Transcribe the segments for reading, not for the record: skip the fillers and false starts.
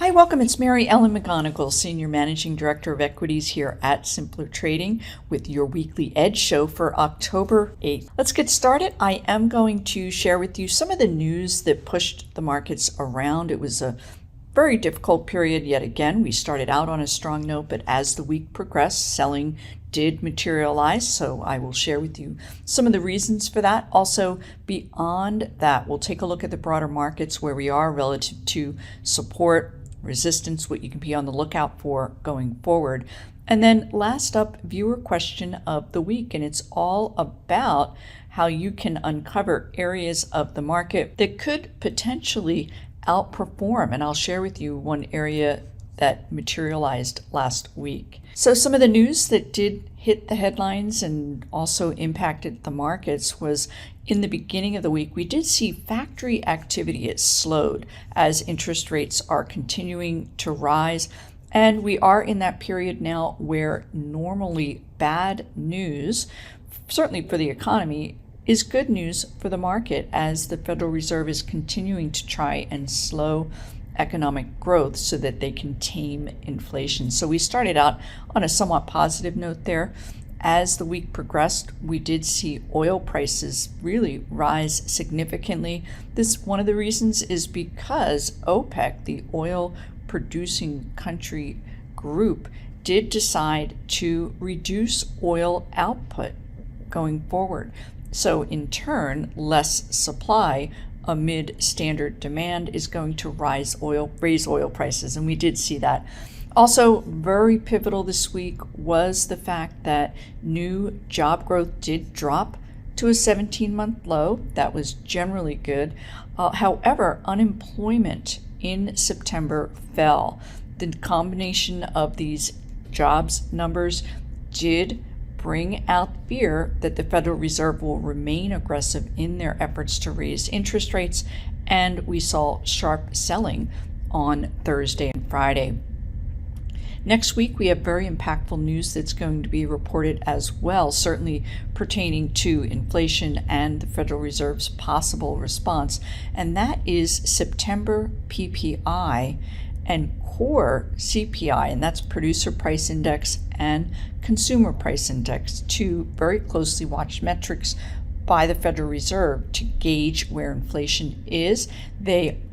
Hi, welcome. It's Mary Ellen McGonagle, Senior Managing Director of Equities here at Simpler Trading with your weekly Edge show for October 8th. Let's get started. I am going to share with you some of the news that pushed the markets around. It was a very difficult period yet again. We started out on a strong note, but as the week progressed, selling did materialize. So I will share with you some of the reasons for that. Also, beyond that, we'll take a look at the broader markets where we are relative to support, resistance, what you can be on the lookout for going forward. And then last up, viewer question of the week. And it's all about how you can uncover areas of the market that could potentially outperform. And I'll share with you one area that materialized last week. So some of the news that did hit the headlines and also impacted the markets was in the beginning of the week, we did see factory activity. It slowed as interest rates are continuing to rise. And we are in that period now where normally bad news, certainly for the economy, is good news for the market as the Federal Reserve is continuing to try and slow economic growth so that they can tame inflation. So we started out on a somewhat positive note there. As the week progressed, we did see oil prices really rise significantly. One of the reasons is because OPEC, the oil producing country group, did decide to reduce oil output going forward. So in turn, less supply amid standard demand is going to raise oil prices, and we did see that. Also, very pivotal this week was the fact that new job growth did drop to a 17-month low. That was generally good. However, unemployment in September fell. The combination of these jobs numbers did bring out fear that the Federal Reserve will remain aggressive in their efforts to raise interest rates, and we saw sharp selling on Thursday and Friday. Next week, we have very impactful news that's going to be reported as well, certainly pertaining to inflation and the Federal Reserve's possible response, and that is September PPI and core CPI, and that's Producer Price Index and Consumer Price Index, two very closely watched metrics by the Federal Reserve to gauge where inflation is.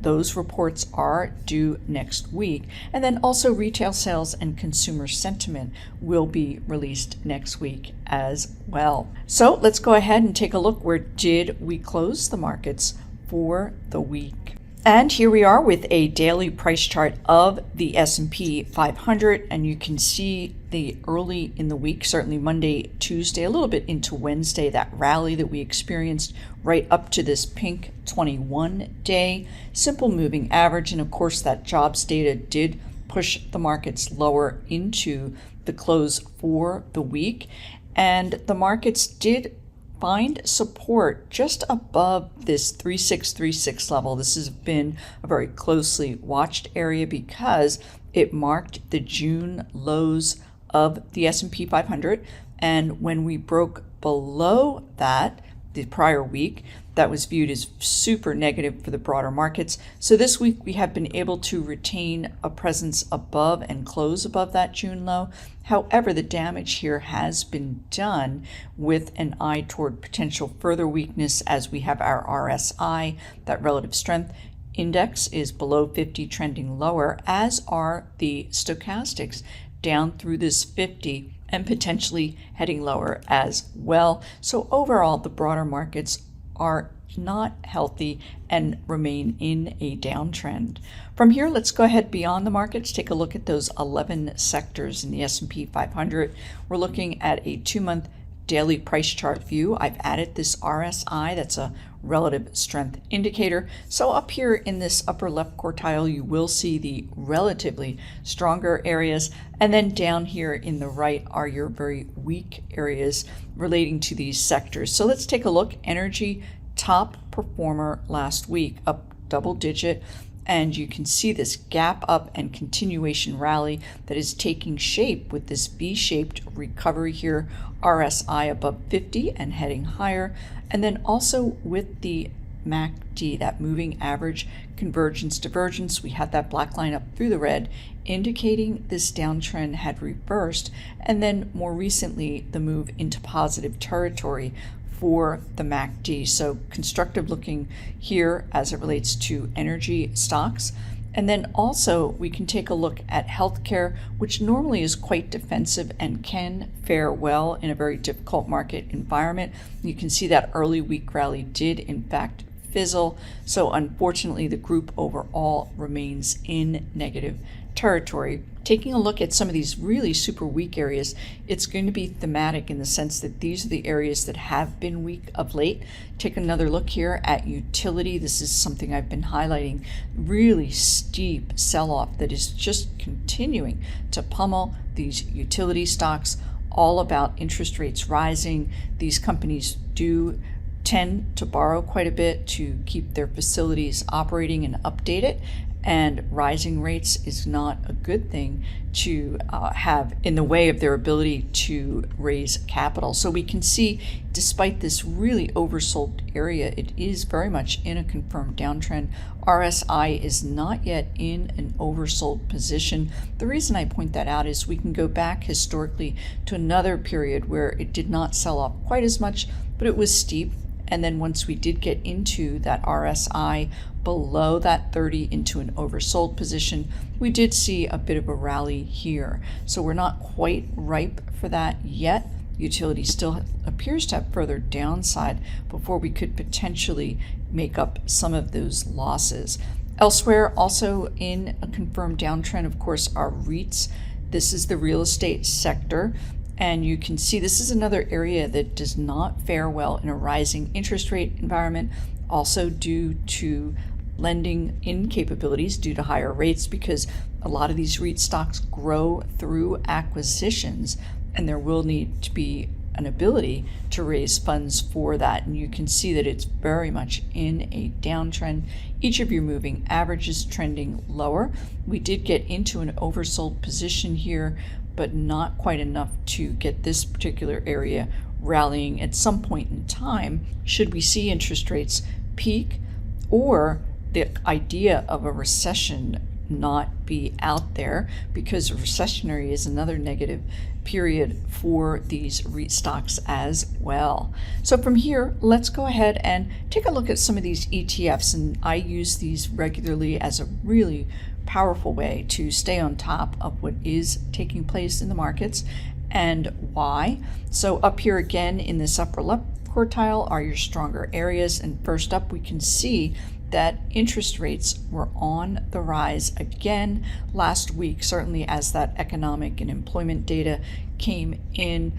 Those reports are due next week. And then also retail sales and consumer sentiment will be released next week as well. So let's go ahead and take a look. Where did we close the markets for the week? And here we are with a daily price chart of the S&P 500, and you can see the early in the week, certainly Monday, Tuesday, a little bit into Wednesday, that rally that we experienced right up to this pink 21-day simple moving average. And of course, that jobs data did push the markets lower into the close for the week. And the markets did find support just above this 3636 level. This has been a very closely watched area because it marked the June lows of the S&P 500. And when we broke below that the prior week, that was viewed as super negative for the broader markets. So this week we have been able to retain a presence above and close above that June low. However, the damage here has been done with an eye toward potential further weakness as we have our RSI, that relative strength index, is below 50, trending lower, as are the stochastics down through this 50 and potentially heading lower as well. So overall, the broader markets are not healthy and remain in a downtrend. From here, let's go ahead beyond the markets, take a look at those 11 sectors in the S&P 500. We're looking at a 2-month daily price chart view. I've added this RSI, that's a relative strength indicator. So up here in this upper left quartile, you will see the relatively stronger areas. And then down here in the right are your very weak areas relating to these sectors. So let's take a look. Energy, top performer last week, up double digit. And you can see this gap up and continuation rally that is taking shape with this V-shaped recovery here, RSI above 50 and heading higher. And then also with the MACD, that moving average convergence divergence. We had that black line up through the red, indicating this downtrend had reversed, and then more recently the move into positive territory for the MACD. So constructive looking here as it relates to energy stocks. And then also we can take a look at healthcare, which normally is quite defensive and can fare well in a very difficult market environment. You can see that early week rally did in fact fizzle. So unfortunately, the group overall remains in negative territory. Taking a look at some of these really super weak areas, it's going to be thematic in the sense that these are the areas that have been weak of late. Take another look here at utility. This is something I've been highlighting. Really steep sell-off that is just continuing to pummel these utility stocks, all about interest rates rising. These companies do tend to borrow quite a bit to keep their facilities operating and updated, and rising rates is not a good thing to have in the way of their ability to raise capital. So we can see, despite this really oversold area, it is very much in a confirmed downtrend. RSI is not yet in an oversold position. The reason I point that out is we can go back historically to another period where it did not sell off quite as much, but it was steep. And then once we did get into that RSI below that 30 into an oversold position, we did see a bit of a rally here. So we're not quite ripe for that yet. Utility still appears to have further downside before we could potentially make up some of those losses. Elsewhere, also in a confirmed downtrend, of course, are REITs. This is the real estate sector. And you can see this is another area that does not fare well in a rising interest rate environment, also due to lending incapabilities due to higher rates, because a lot of these REIT stocks grow through acquisitions, and there will need to be an ability to raise funds for that. And you can see that it's very much in a downtrend. Each of your moving averages trending lower. We did get into an oversold position here, but not quite enough to get this particular area rallying at some point in time should we see interest rates peak or the idea of a recession not be out there, because recessionary is another negative period for these REIT stocks as well. So from here, let's go ahead and take a look at some of these ETFs, and I use these regularly as a really powerful way to stay on top of what is taking place in the markets and why. So up here again in this upper left quartile are your stronger areas, and first up we can see that interest rates were on the rise again last week, certainly as that economic and employment data came in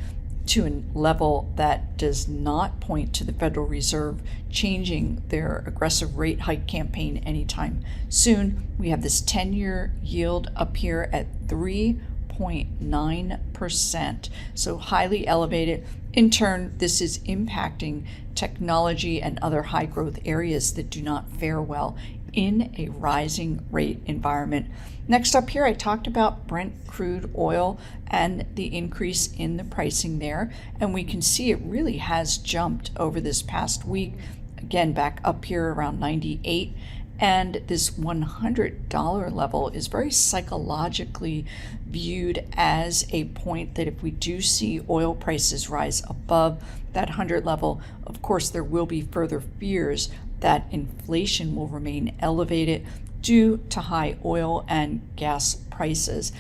to a level that does not point to the Federal Reserve changing their aggressive rate hike campaign anytime soon. We have this 10-year yield up here at 3.9%, so highly elevated. In turn, this is impacting technology and other high growth areas that do not fare well in a rising rate environment. Next up here, I talked about Brent crude oil and the increase in the pricing there, and we can see it really has jumped over this past week, again back up here around 98. And this $100 level is very psychologically viewed as a point that if we do see oil prices rise above that 100 level, of course there will be further fears that inflation will remain elevated due to high oil and gas prices.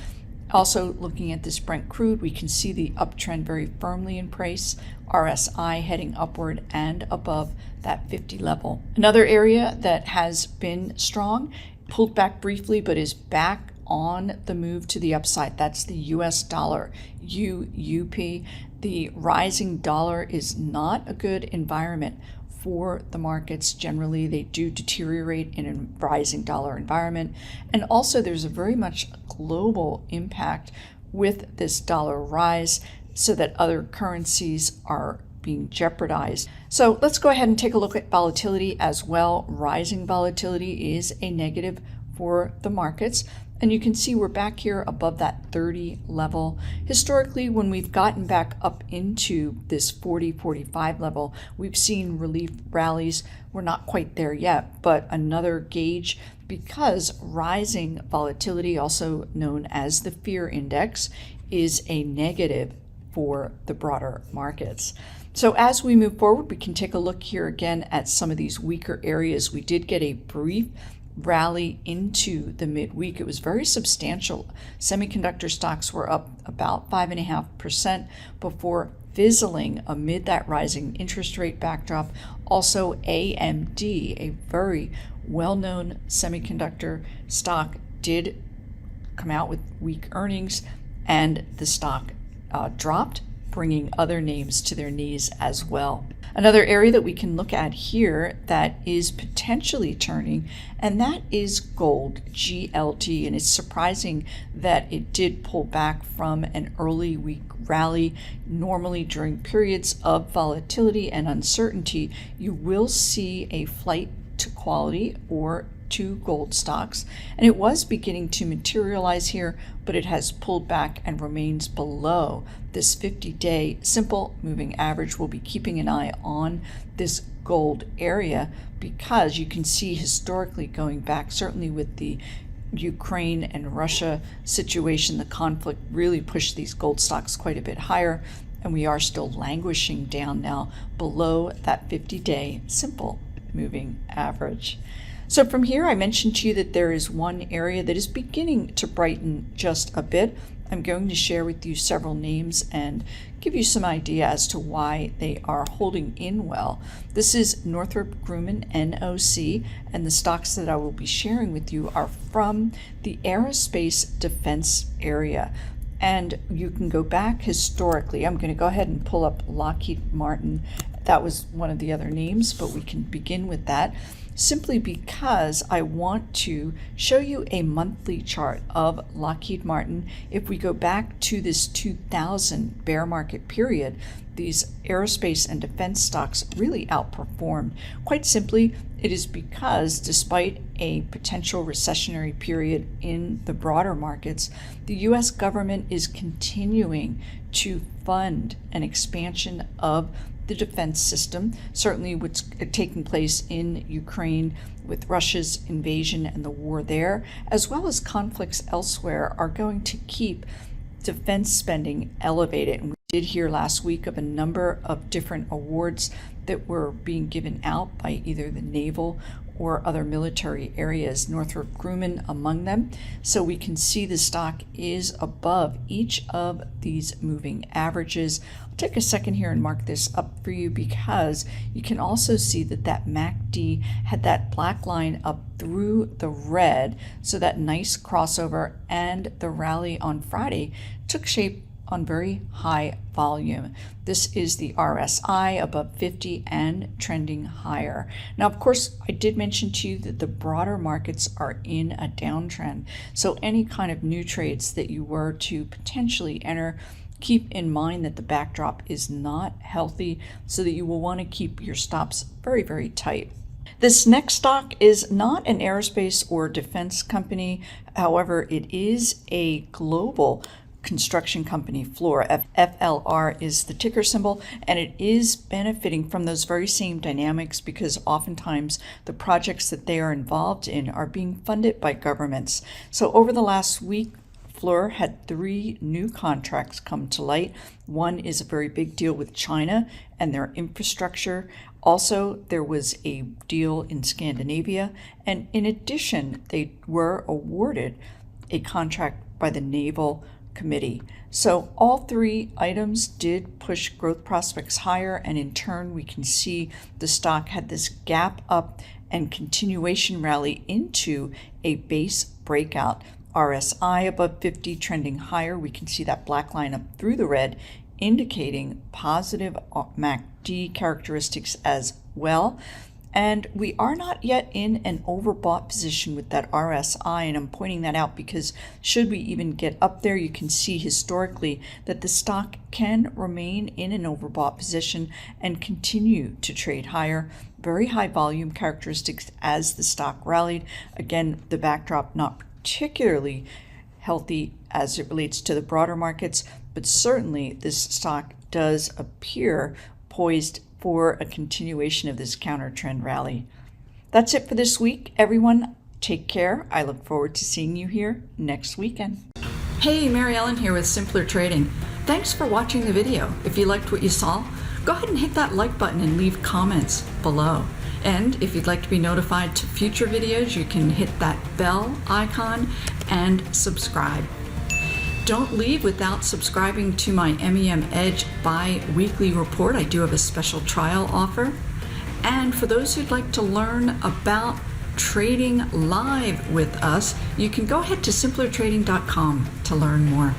Also, looking at this Brent crude, we can see the uptrend very firmly in price, RSI heading upward and above that 50 level. Another area that has been strong, pulled back briefly, but is back on the move to the upside. That's the US dollar, UUP. The rising dollar is not a good environment for the markets. Generally, they do deteriorate in a rising dollar environment. And also there's a very much global impact with this dollar rise, so that other currencies are being jeopardized. So let's go ahead and take a look at volatility as well. Rising volatility is a negative for the markets. And you can see we're back here above that 30 level. Historically, when we've gotten back up into this 40, 45 level, we've seen relief rallies. We're not quite there yet, but another gauge, because rising volatility, also known as the fear index, is a negative for the broader markets. So as we move forward, we can take a look here again at some of these weaker areas. We did get a brief rally into the midweek. It was very substantial. Semiconductor stocks were up about 5.5% before fizzling amid that rising interest rate backdrop. Also, AMD, a very well-known semiconductor stock, did come out with weak earnings, and the stock dropped, bringing other names to their knees as well. Another area that we can look at here that is potentially turning, and that is gold, GLD. And it's surprising that it did pull back from an early week rally. Normally during periods of volatility and uncertainty, you will see a flight to quality or to gold stocks, and it was beginning to materialize here, but it has pulled back and remains below this 50-day simple moving average. We'll be keeping an eye on this gold area because you can see historically going back, certainly with the Ukraine and Russia situation, the conflict really pushed these gold stocks quite a bit higher, and we are still languishing down now below that 50-day simple moving average. So from here, I mentioned to you that there is one area that is beginning to brighten just a bit. I'm going to share with you several names and give you some idea as to why they are holding in well. This is Northrop Grumman, NOC, and the stocks that I will be sharing with you are from the aerospace defense area. And you can go back historically. I'm going to go ahead and pull up Lockheed Martin. That was one of the other names, but we can begin with that simply because I want to show you a monthly chart of Lockheed Martin. If we go back to this 2000 bear market period, these aerospace and defense stocks really outperformed. Quite simply, it is because despite a potential recessionary period in the broader markets, the U.S. government is continuing to fund an expansion of the defense system. Certainly what's taking place in Ukraine with Russia's invasion and the war there, as well as conflicts elsewhere, are going to keep defense spending elevated. And we did hear last week of a number of different awards that were being given out by either the naval or other military areas, Northrop Grumman among them. So we can see the stock is above each of these moving averages. I'll take a second here and mark this up for you because you can also see that that MACD had that black line up through the red. So that nice crossover and the rally on Friday took shape on very high volume. This is the RSI above 50 and trending higher. Now, of course, I did mention to you that the broader markets are in a downtrend. So any kind of new trades that you were to potentially enter, keep in mind that the backdrop is not healthy, so that you will want to keep your stops very, very tight. This next stock is not an aerospace or defense company. However, it is a global construction company, Fluor. FLR is the ticker symbol, and it is benefiting from those very same dynamics because oftentimes the projects that they are involved in are being funded by governments. So over the last week, Fluor had 3 new contracts come to light. One is a very big deal with China and their infrastructure. Also, there was a deal in Scandinavia, and in addition, they were awarded a contract by the Naval Committee. So all 3 items did push growth prospects higher, and in turn we can see the stock had this gap up and continuation rally into a base breakout. RSI above 50 trending higher. We can see that black line up through the red indicating positive MACD characteristics as well. And we are not yet in an overbought position with that RSI, and I'm pointing that out because should we even get up there, you can see historically that the stock can remain in an overbought position and continue to trade higher. Very high volume characteristics as the stock rallied. Again, the backdrop not particularly healthy as it relates to the broader markets, but certainly this stock does appear poised for a continuation of this counter trend rally. That's it for this week, everyone. Take care. I look forward to seeing you here next weekend. Hey, Mary Ellen here with Simpler Trading. Thanks for watching the video. If you liked what you saw, go ahead and hit that like button and leave comments below. And if you'd like to be notified to future videos, you can hit that bell icon and subscribe. Don't leave without subscribing to my MEM Edge bi-weekly report. I do have a special trial offer. And for those who'd like to learn about trading live with us, you can go ahead to simplertrading.com to learn more.